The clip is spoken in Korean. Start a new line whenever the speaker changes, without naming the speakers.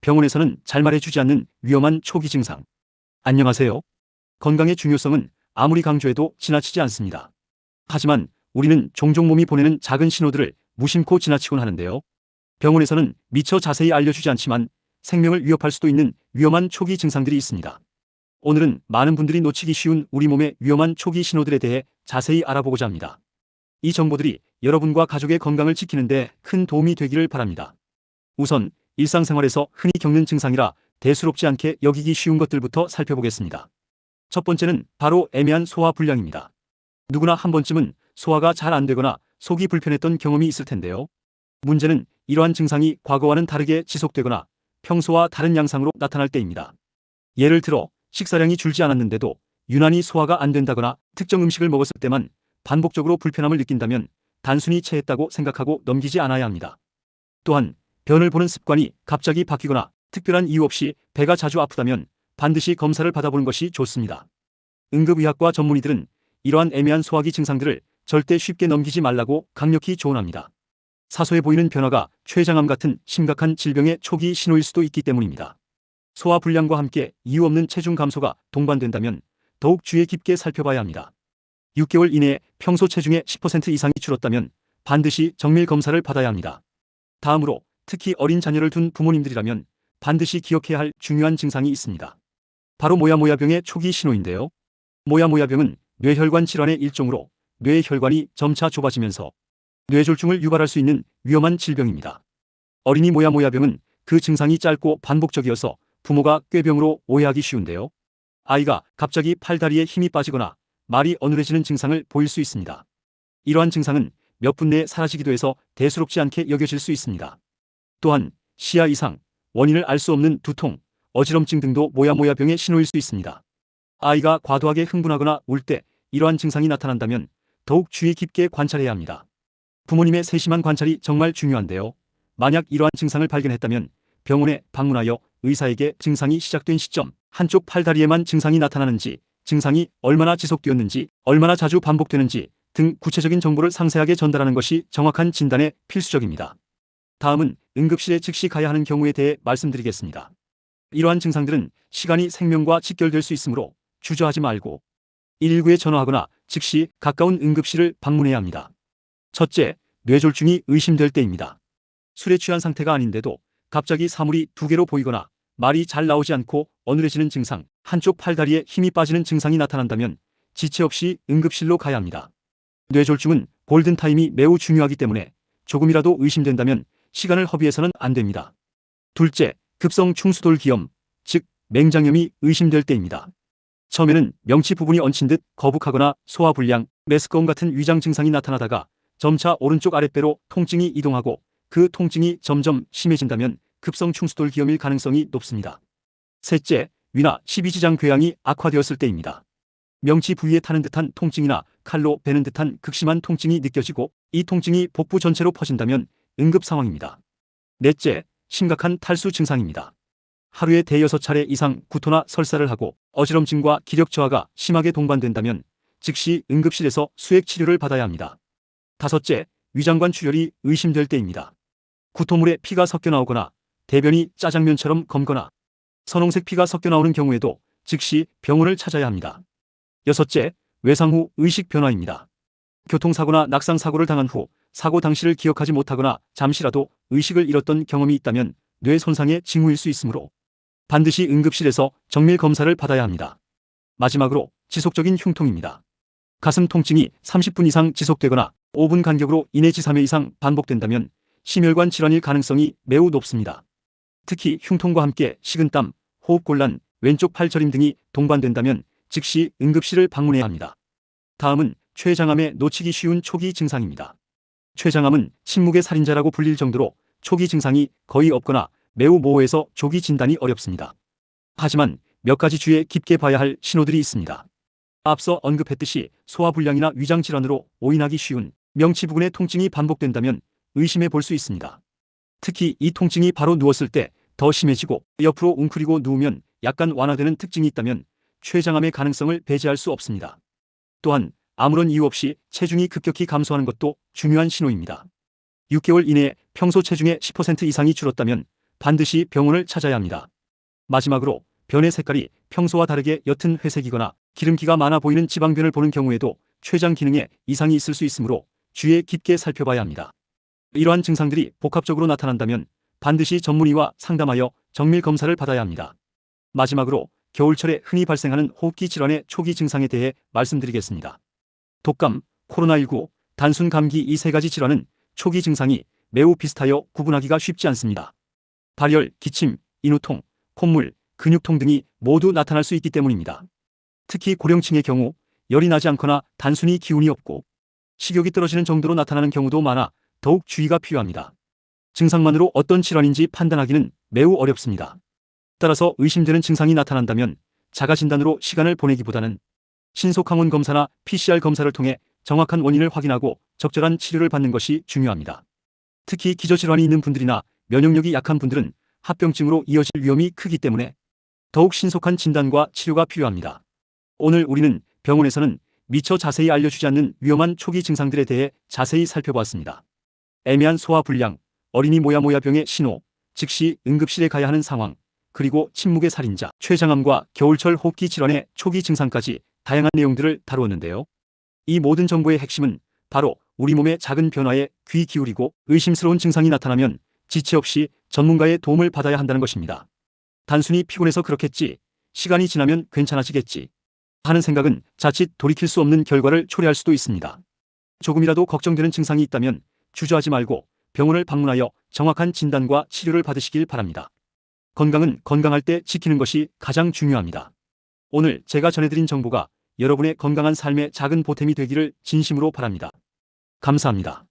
병원에서는 잘 말해주지 않는 위험한 초기 증상. 안녕하세요. 건강의 중요성은 아무리 강조해도 지나치지 않습니다. 하지만 우리는 종종 몸이 보내는 작은 신호들을 무심코 지나치곤 하는데요. 병원에서는 미처 자세히 알려주지 않지만 생명을 위협할 수도 있는 위험한 초기 증상들이 있습니다. 오늘은 많은 분들이 놓치기 쉬운 우리 몸의 위험한 초기 신호들에 대해 자세히 알아보고자 합니다. 이 정보들이 여러분과 가족의 건강을 지키는 데 큰 도움이 되기를 바랍니다. 우선 일상생활에서 흔히 겪는 증상이라 대수롭지 않게 여기기 쉬운 것들부터 살펴보겠습니다. 첫 번째는 바로 애매한 소화불량입니다. 누구나 한 번쯤은 소화가 잘 안 되거나 속이 불편했던 경험이 있을 텐데요. 문제는 이러한 증상이 과거와는 다르게 지속되거나 평소와 다른 양상으로 나타날 때입니다. 예를 들어 식사량이 줄지 않았는데도 유난히 소화가 안 된다거나 특정 음식을 먹었을 때만 반복적으로 불편함을 느낀다면 단순히 체했다고 생각하고 넘기지 않아야 합니다. 또한 변을 보는 습관이 갑자기 바뀌거나 특별한 이유 없이 배가 자주 아프다면 반드시 검사를 받아보는 것이 좋습니다. 응급의학과 전문의들은 이러한 애매한 소화기 증상들을 절대 쉽게 넘기지 말라고 강력히 조언합니다. 사소해 보이는 변화가 췌장암 같은 심각한 질병의 초기 신호일 수도 있기 때문입니다. 소화불량과 함께 이유 없는 체중 감소가 동반된다면 더욱 주의 깊게 살펴봐야 합니다. 6개월 이내에 평소 체중의 10% 이상이 줄었다면 반드시 정밀 검사를 받아야 합니다. 다음으로 특히 어린 자녀를 둔 부모님들이라면 반드시 기억해야 할 중요한 증상이 있습니다. 바로 모야모야병의 초기 신호인데요. 모야모야병은 뇌혈관 질환의 일종으로 뇌의 혈관이 점차 좁아지면서 뇌졸중을 유발할 수 있는 위험한 질병입니다. 어린이 모야모야병은 그 증상이 짧고 반복적이어서 부모가 꾀병으로 오해하기 쉬운데요. 아이가 갑자기 팔다리에 힘이 빠지거나 말이 어눌해지는 증상을 보일 수 있습니다. 이러한 증상은 몇 분 내에 사라지기도 해서 대수롭지 않게 여겨질 수 있습니다. 또한 시야 이상, 원인을 알 수 없는 두통, 어지럼증 등도 모야모야병의 신호일 수 있습니다. 아이가 과도하게 흥분하거나 울 때 이러한 증상이 나타난다면 더욱 주의 깊게 관찰해야 합니다. 부모님의 세심한 관찰이 정말 중요한데요. 만약 이러한 증상을 발견했다면 병원에 방문하여 의사에게 증상이 시작된 시점, 한쪽 팔다리에만 증상이 나타나는지, 증상이 얼마나 지속되었는지, 얼마나 자주 반복되는지 등 구체적인 정보를 상세하게 전달하는 것이 정확한 진단에 필수적입니다. 다음은 응급실에 즉시 가야 하는 경우에 대해 말씀드리겠습니다. 이러한 증상들은 시간이 생명과 직결될 수 있으므로 주저하지 말고 119에 전화하거나 즉시 가까운 응급실을 방문해야 합니다. 첫째, 뇌졸중이 의심될 때입니다. 술에 취한 상태가 아닌데도 갑자기 사물이 두 개로 보이거나 말이 잘 나오지 않고 어눌해지는 증상, 한쪽 팔다리에 힘이 빠지는 증상이 나타난다면 지체 없이 응급실로 가야 합니다. 뇌졸중은 골든타임이 매우 중요하기 때문에 조금이라도 의심된다면 시간을 허비해서는 안 됩니다. 둘째, 급성 충수돌기염, 즉 맹장염이 의심될 때입니다. 처음에는 명치 부분이 얹힌 듯 거북하거나 소화불량, 메스꺼움 같은 위장 증상이 나타나다가 점차 오른쪽 아랫배로 통증이 이동하고 그 통증이 점점 심해진다면 급성 충수돌기염일 가능성이 높습니다. 셋째, 위나 십이지장 궤양이 악화되었을 때입니다. 명치 부위에 타는 듯한 통증이나 칼로 베는 듯한 극심한 통증이 느껴지고 이 통증이 복부 전체로 퍼진다면 응급 상황입니다. 넷째, 심각한 탈수 증상입니다. 하루에 대여섯 차례 이상 구토나 설사를 하고 어지럼증과 기력 저하가 심하게 동반된다면 즉시 응급실에서 수액 치료를 받아야 합니다. 다섯째, 위장관 출혈이 의심될 때입니다. 구토물에 피가 섞여 나오거나 대변이 짜장면처럼 검거나 선홍색 피가 섞여 나오는 경우에도 즉시 병원을 찾아야 합니다. 여섯째, 외상 후 의식 변화입니다. 교통사고나 낙상사고를 당한 후 사고 당시를 기억하지 못하거나 잠시라도 의식을 잃었던 경험이 있다면 뇌 손상의 징후일 수 있으므로 반드시 응급실에서 정밀 검사를 받아야 합니다. 마지막으로 지속적인 흉통입니다. 가슴 통증이 30분 이상 지속되거나 5분 간격으로 2 내지 3회 이상 반복된다면 심혈관 질환일 가능성이 매우 높습니다. 특히 흉통과 함께 식은땀, 호흡곤란, 왼쪽 팔 저림 등이 동반된다면 즉시 응급실을 방문해야 합니다. 다음은 췌장암에 놓치기 쉬운 초기 증상입니다. 췌장암은 침묵의 살인자라고 불릴 정도로 초기 증상이 거의 없거나 매우 모호해서 조기 진단이 어렵습니다. 하지만 몇 가지 주의 깊게 봐야 할 신호들이 있습니다. 앞서 언급했듯이 소화불량이나 위장질환으로 오인하기 쉬운 명치 부근의 통증이 반복된다면 의심해 볼 수 있습니다. 특히 이 통증이 바로 누웠을 때 더 심해지고 옆으로 웅크리고 누우면 약간 완화되는 특징이 있다면 췌장암의 가능성을 배제할 수 없습니다. 또한 아무런 이유 없이 체중이 급격히 감소하는 것도 중요한 신호입니다. 6개월 이내에 평소 체중의 10% 이상이 줄었다면 반드시 병원을 찾아야 합니다. 마지막으로 변의 색깔이 평소와 다르게 옅은 회색이거나 기름기가 많아 보이는 지방변을 보는 경우에도 췌장 기능에 이상이 있을 수 있으므로 주의에 깊게 살펴봐야 합니다. 이러한 증상들이 복합적으로 나타난다면 반드시 전문의와 상담하여 정밀 검사를 받아야 합니다. 마지막으로 겨울철에 흔히 발생하는 호흡기 질환의 초기 증상에 대해 말씀드리겠습니다. 독감, 코로나19, 단순 감기 이 세 가지 질환은 초기 증상이 매우 비슷하여 구분하기가 쉽지 않습니다. 발열, 기침, 인후통, 콧물, 근육통 등이 모두 나타날 수 있기 때문입니다. 특히 고령층의 경우 열이 나지 않거나 단순히 기운이 없고 식욕이 떨어지는 정도로 나타나는 경우도 많아 더욱 주의가 필요합니다. 증상만으로 어떤 질환인지 판단하기는 매우 어렵습니다. 따라서 의심되는 증상이 나타난다면 자가진단으로 시간을 보내기보다는 신속항원 검사나 PCR 검사를 통해 정확한 원인을 확인하고 적절한 치료를 받는 것이 중요합니다. 특히 기저질환이 있는 분들이나 면역력이 약한 분들은 합병증으로 이어질 위험이 크기 때문에 더욱 신속한 진단과 치료가 필요합니다. 오늘 우리는 병원에서는 미처 자세히 알려주지 않는 위험한 초기 증상들에 대해 자세히 살펴보았습니다. 애매한 소화불량, 어린이 모야모야병의 신호, 즉시 응급실에 가야 하는 상황, 그리고 침묵의 살인자, 췌장암과 겨울철 호흡기 질환의 초기 증상까지 다양한 내용들을 다루었는데요. 이 모든 정보의 핵심은 바로 우리 몸의 작은 변화에 귀 기울이고 의심스러운 증상이 나타나면 지체 없이 전문가의 도움을 받아야 한다는 것입니다. 단순히 피곤해서 그렇겠지, 시간이 지나면 괜찮아지겠지 하는 생각은 자칫 돌이킬 수 없는 결과를 초래할 수도 있습니다. 조금이라도 걱정되는 증상이 있다면 주저하지 말고 병원을 방문하여 정확한 진단과 치료를 받으시길 바랍니다. 건강은 건강할 때 지키는 것이 가장 중요합니다. 오늘 제가 전해드린 정보가 여러분의 건강한 삶의 작은 보탬이 되기를 진심으로 바랍니다. 감사합니다.